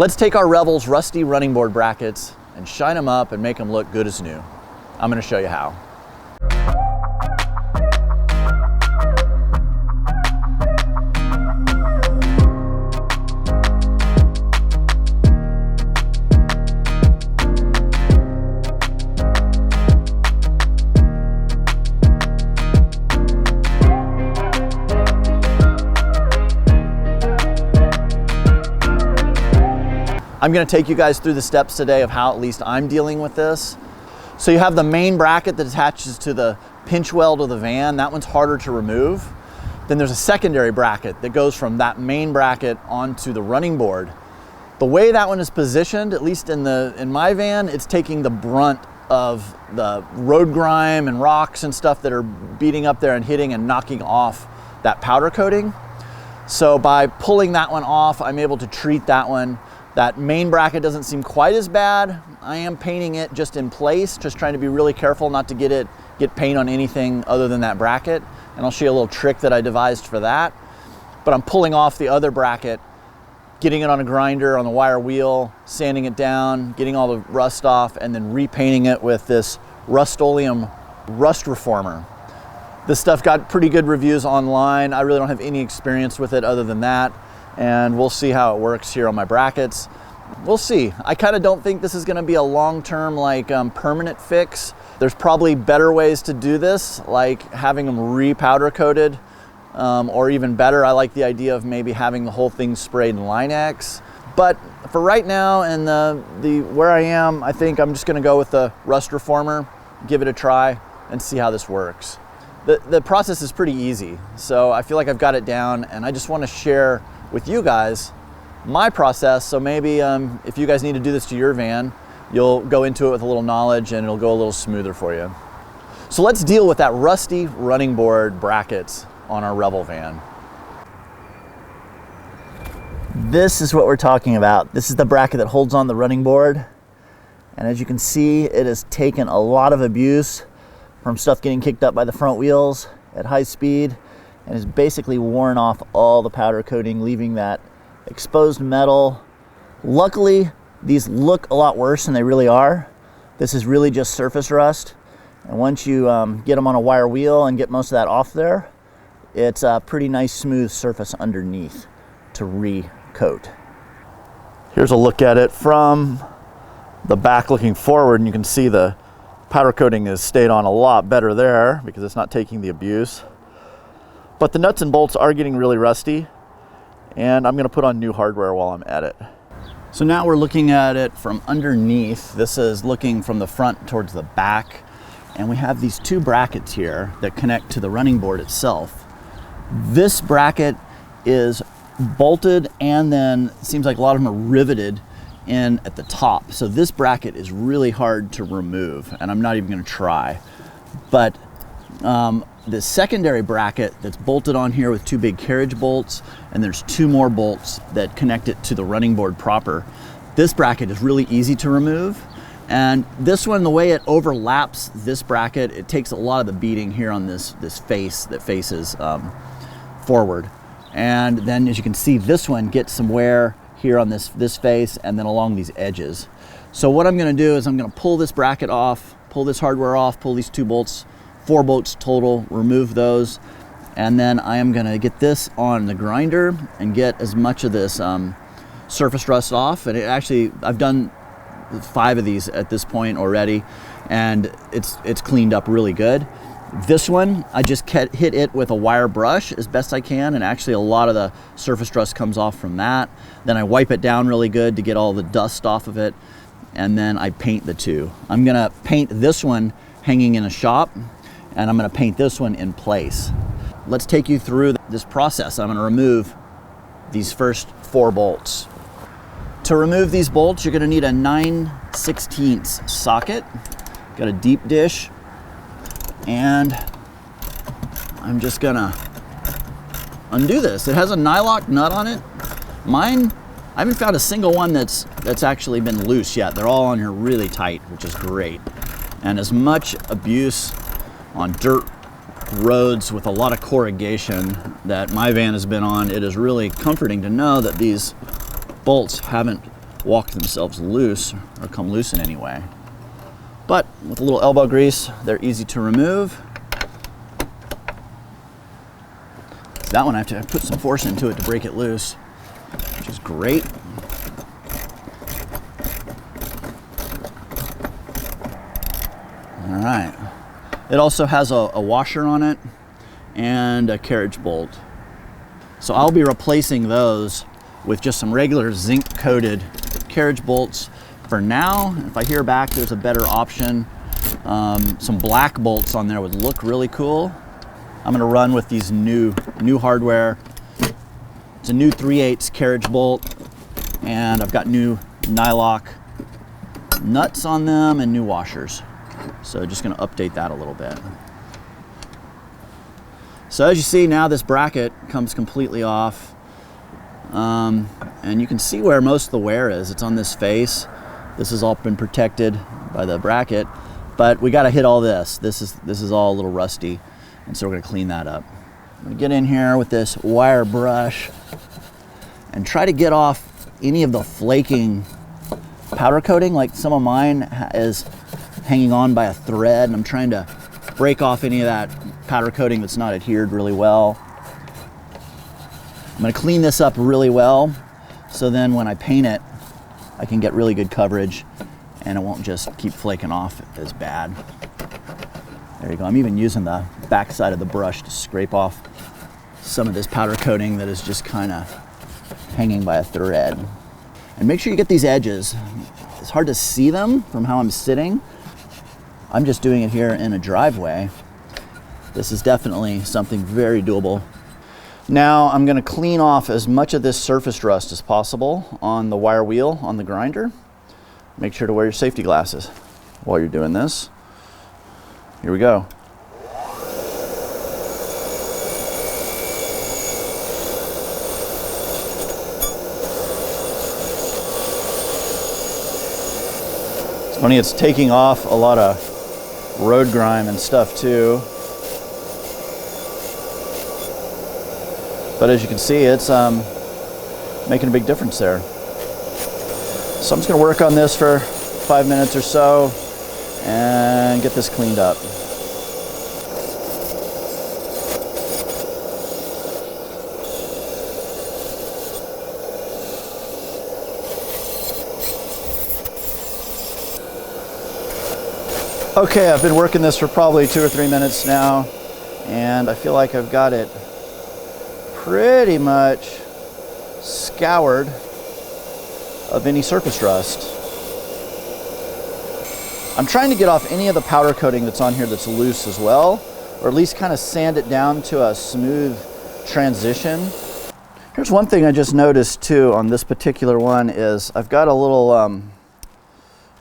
Let's take our Revel's rusty running board brackets and shine them up and make them look good as new. I'm going to show you how. I'm going to take you guys through the steps today of how at least I'm dealing with this. So you have the main bracket that attaches to the pinch weld of the van. That one's harder to remove. Then there's a secondary bracket that goes from that main bracket onto the running board. The way that one is positioned, at least in my van, it's taking the brunt of the road grime and rocks and stuff that are beating up there and hitting and knocking off that powder coating. So by pulling that one off, I'm able to treat that one. That main bracket doesn't seem quite as bad. I am painting it just in place, just trying to be really careful not to get paint on anything other than that bracket. And I'll show you a little trick that I devised for that. But I'm pulling off the other bracket, getting it on a grinder on the wire wheel, sanding it down, getting all the rust off, and then repainting it with this Rustoleum Rust-Reformer. This stuff got pretty good reviews online. I really don't have any experience with it other than that. And we'll see how it works here on my brackets. We'll see. I kind of don't think this is going to be a long-term, permanent fix. There's probably better ways to do this, like having them re-powder coated, or even better, I like the idea of maybe having the whole thing sprayed in Line-X. But for right now and where I am, I think I'm just going to go with the Rust-Reformer, give it a try, and see how this works. The process is pretty easy, so I feel like I've got it down, and I just want to share with you guys my process. So maybe if you guys need to do this to your van, you'll go into it with a little knowledge and it'll go a little smoother for you. So let's deal with that rusty running board brackets on our Revel van. This is what we're talking about. This is the bracket that holds on the running board. And as you can see, it has taken a lot of abuse from stuff getting kicked up by the front wheels at high speed, and has basically worn off all the powder coating, leaving that exposed metal. Luckily, these look a lot worse than they really are. This is really just surface rust. And once you get them on a wire wheel and get most of that off there, it's a pretty nice smooth surface underneath to re-coat. Here's a look at it from the back looking forward, and you can see the powder coating has stayed on a lot better there because it's not taking the abuse. But the nuts and bolts are getting really rusty, and I'm going to put on new hardware while I'm at it. So now we're looking at it from underneath. This is looking from the front towards the back, and we have these two brackets here that connect to the running board itself. This bracket is bolted, and then it seems like a lot of them are riveted in at the top. So this bracket is really hard to remove, and I'm not even going to try. But the secondary bracket that's bolted on here with two big carriage bolts, and there's two more bolts that connect it to the running board proper. This bracket is really easy to remove, and this one, the way it overlaps this bracket, it takes a lot of the beating here on this face that faces forward. And then as you can see, this one gets some wear here on this face and then along these edges. So what I'm going to do is I'm going to pull this bracket off, pull this hardware off, pull these two bolts, 4 bolts total, remove those, and then I am going to get this on the grinder and get as much of this surface rust off. And I've done 5 of these at this point already, and it's cleaned up really good. This one, I just hit it with a wire brush as best I can, and actually a lot of the surface rust comes off from that. Then I wipe it down really good to get all the dust off of it, and then I paint the two. I'm going to paint this one hanging in a shop, and I'm going to paint this one in place. Let's take you through this process. I'm going to remove these first 4 bolts. To remove these bolts, you're going to need a 9/16 socket. Got a deep dish, and I'm just going to undo this. It has a nylock nut on it. Mine, I haven't found a single one that's actually been loose yet. They're all on here really tight, which is great. And as much abuse on dirt roads with a lot of corrugation that my van has been on, it is really comforting to know that these bolts haven't walk themselves loose or come loose in any way. But with a little elbow grease, they're easy to remove. That one I have to put some force into it to break it loose, which is great. All right. It also has a washer on it and a carriage bolt. So I'll be replacing those with just some regular zinc coated carriage bolts for now. If I hear back there's a better option, some black bolts on there would look really cool. I'm gonna run with these new hardware. It's a new 3/8 carriage bolt, and I've got new nylock nuts on them and new washers. So just gonna update that a little bit. So as you see now, this bracket comes completely off. And you can see where most of the wear is. It's on this face. This has all been protected by the bracket, but we gotta hit all this. This is all a little rusty, and so we're gonna clean that up. I'm gonna get in here with this wire brush and try to get off any of the flaking powder coating. Like some of mine is hanging on by a thread, and I'm trying to break off any of that powder coating that's not adhered really well. I'm gonna clean this up really well, so then when I paint it, I can get really good coverage and it won't just keep flaking off as bad. There you go. I'm even using the back side of the brush to scrape off some of this powder coating that is just kind of hanging by a thread. And make sure you get these edges. It's hard to see them from how I'm sitting. I'm just doing it here in a driveway. This is definitely something very doable. Now I'm going to clean off as much of this surface rust as possible on the wire wheel on the grinder. Make sure to wear your safety glasses while you're doing this. Here we go. It's funny, it's taking off a lot of road grime and stuff too. But as you can see, it's making a big difference there. So I'm just gonna work on this for 5 minutes or so and get this cleaned up. Okay, I've been working this for probably 2 or 3 minutes now, and I feel like I've got it pretty much scoured of any surface rust. I'm trying to get off any of the powder coating that's on here that's loose as well, or at least kind of sand it down to a smooth transition. Here's one thing I just noticed too on this particular one is I've got a little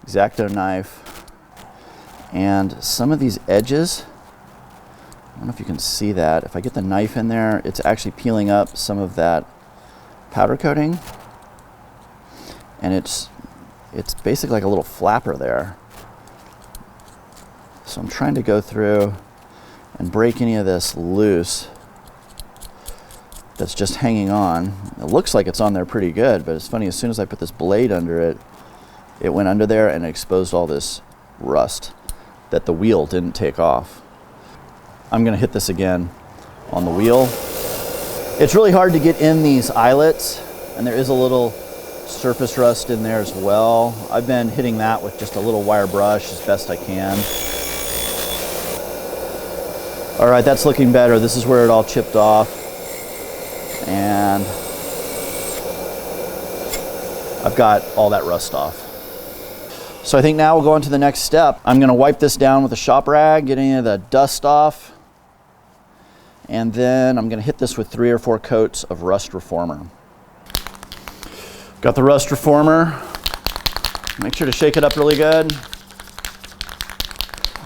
X-Acto knife, and some of these edges, I don't know if you can see that. If I get the knife in there, it's actually peeling up some of that powder coating. And it's basically like a little flapper there. So I'm trying to go through and break any of this loose that's just hanging on. It looks like it's on there pretty good, but it's funny, as soon as I put this blade under it, it went under there and exposed all this rust that the wheel didn't take off. I'm gonna hit this again on the wheel. It's really hard to get in these eyelets, and there is a little surface rust in there as well. I've been hitting that with just a little wire brush as best I can. All right, that's looking better. This is where it all chipped off. And I've got all that rust off. So I think now we'll go on to the next step. I'm gonna wipe this down with a shop rag, get any of the dust off. And then I'm gonna hit this with 3 or 4 coats of Rust-Reformer. Got the Rust-Reformer. Make sure to shake it up really good.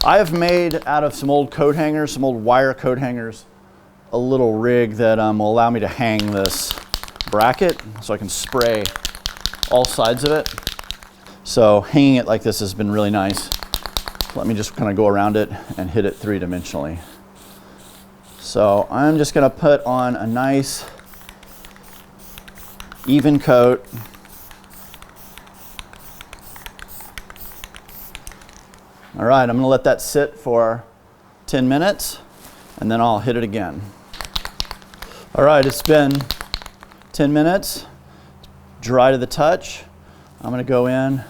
I have made out of some old coat hangers, some old wire coat hangers, a little rig that will allow me to hang this bracket so I can spray all sides of it. So hanging it like this has been really nice. Let me just kind of go around it and hit it 3-dimensionally. So I'm just gonna put on a nice even coat All right, I'm gonna let that sit for 10 minutes and then I'll hit it again. All right, it's been 10 minutes, dry to the touch. I'm gonna go in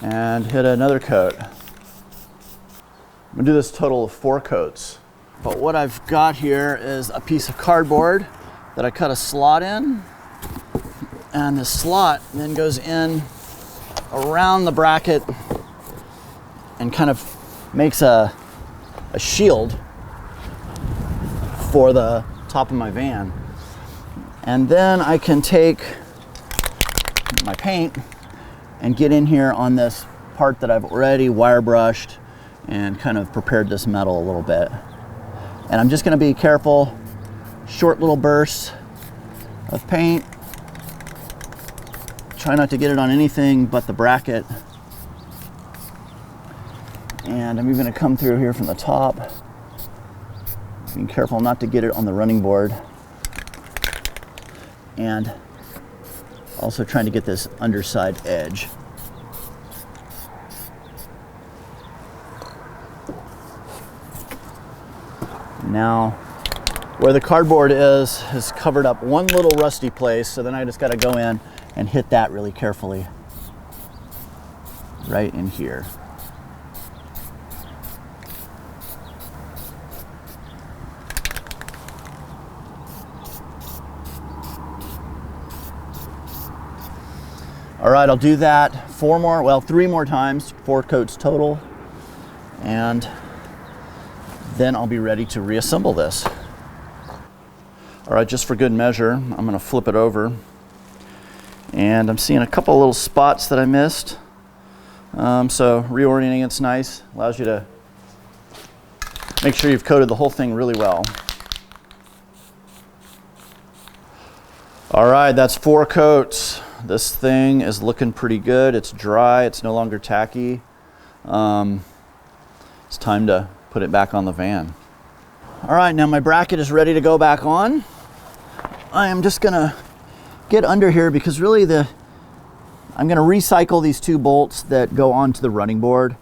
and hit another coat. I'm gonna do this total of 4 coats. But what I've got here is a piece of cardboard that I cut a slot in, and the slot then goes in around the bracket and kind of makes a shield for the top of my van. And then I can take my paint and get in here on this part that I've already wire brushed and kind of prepared this metal a little bit. And I'm just gonna be careful, short little bursts of paint. Try not to get it on anything but the bracket. And I'm even gonna come through here from the top. Being careful not to get it on the running board. And also trying to get this underside edge. Now, where the cardboard is covered up one little rusty place, so then I just gotta go in and hit that really carefully. Right in here. All right, I'll do that 3 more times, 4 coats total, and then I'll be ready to reassemble this. All right, just for good measure, I'm gonna flip it over, and I'm seeing a couple little spots that I missed. So reorienting it's nice, allows you to make sure you've coated the whole thing really well. All right, that's 4 coats. This thing is looking pretty good. It's dry, it's no longer tacky. It's time to put it back on the van. All right, now my bracket is ready to go back on. I am just gonna get under here because really I'm gonna recycle these 2 bolts that go onto the running board,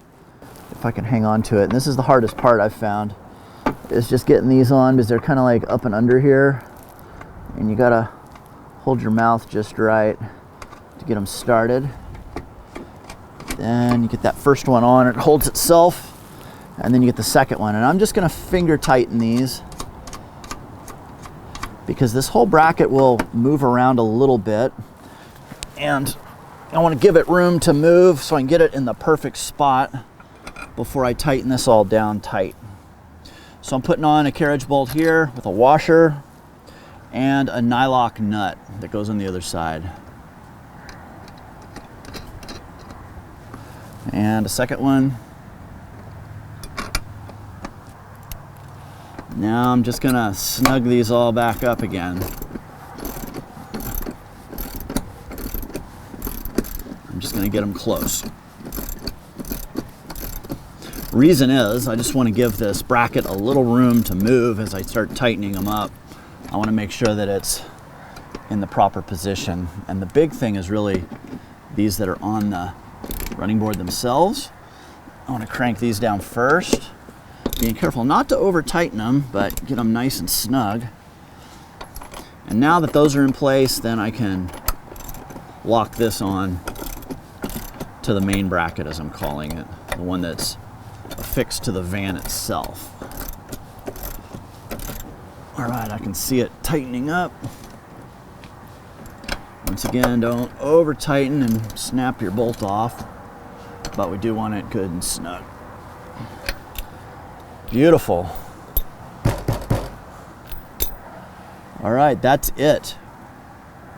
if I can hang on to it. And this is the hardest part I've found, is just getting these on because they're kind of like up and under here. And you gotta hold your mouth just right to get them started. Then you get that first one on, it holds itself, and then you get the second one. And I'm just gonna finger tighten these because this whole bracket will move around a little bit, and I wanna give it room to move so I can get it in the perfect spot before I tighten this all down tight. So I'm putting on a carriage bolt here with a washer and a nylock nut that goes on the other side. And a second one. Now I'm just gonna snug these all back up again. I'm just gonna get them close. Reason is, I just wanna give this bracket a little room to move as I start tightening them up. I wanna make sure that it's in the proper position. And the big thing is really these that are on the running board themselves. I want to crank these down first, being careful not to over tighten them, but get them nice and snug. And now that those are in place, then I can lock this on to the main bracket, as I'm calling it, the one that's affixed to the van itself. All right, I can see it tightening up. Once again, don't over tighten and snap your bolt off, but we do want it good and snug. Beautiful. All right, that's it.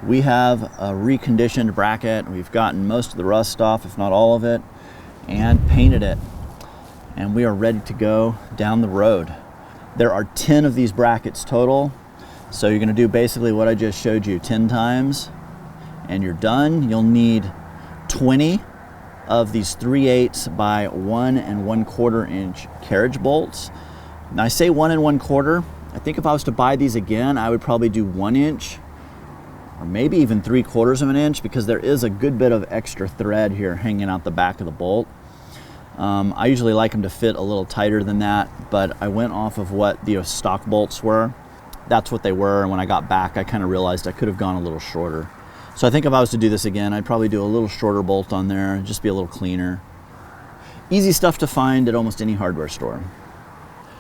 We have a reconditioned bracket. We've gotten most of the rust off, if not all of it, and painted it. And we are ready to go down the road. There are 10 of these brackets total. So you're gonna do basically what I just showed you 10 times and you're done. You'll need 20 of these 3/8 by 1 1/4 inch carriage bolts. Now I say 1 1/4. I think if I was to buy these again, I would probably do 1 inch or maybe even 3/4 of an inch because there is a good bit of extra thread here hanging out the back of the bolt. I usually like them to fit a little tighter than that, but I went off of what the stock bolts were. That's what they were, and when I got back, I kind of realized I could have gone a little shorter. So I think if I was to do this again, I'd probably do a little shorter bolt on there, just be a little cleaner. Easy stuff to find at almost any hardware store.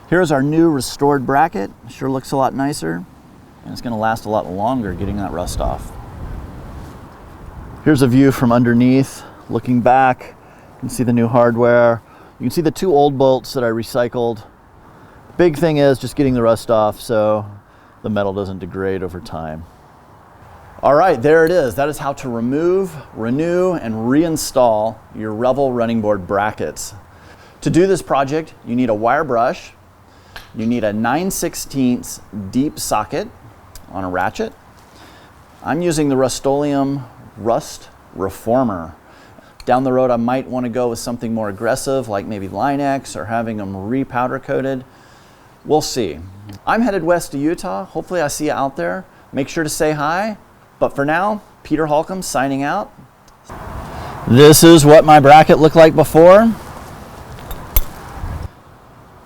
Here's our new restored bracket. Sure looks a lot nicer, and it's gonna last a lot longer getting that rust off. Here's a view from underneath. Looking back, you can see the new hardware. You can see the 2 old bolts that I recycled. Big thing is just getting the rust off so the metal doesn't degrade over time. All right, there it is. That is how to remove, renew, and reinstall your Revel running board brackets. To do this project, you need a wire brush, you need a 9/16 deep socket on a ratchet. I'm using the Rustoleum Rust-Reformer. Down the road, I might want to go with something more aggressive, like maybe Line-X or having them re-powder coated. We'll see. I'm headed west to Utah. Hopefully I see you out there. Make sure to say hi. But for now, Peter Holcombe signing out. This is what my bracket looked like before.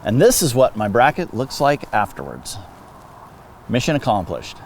And this is what my bracket looks like afterwards. Mission accomplished.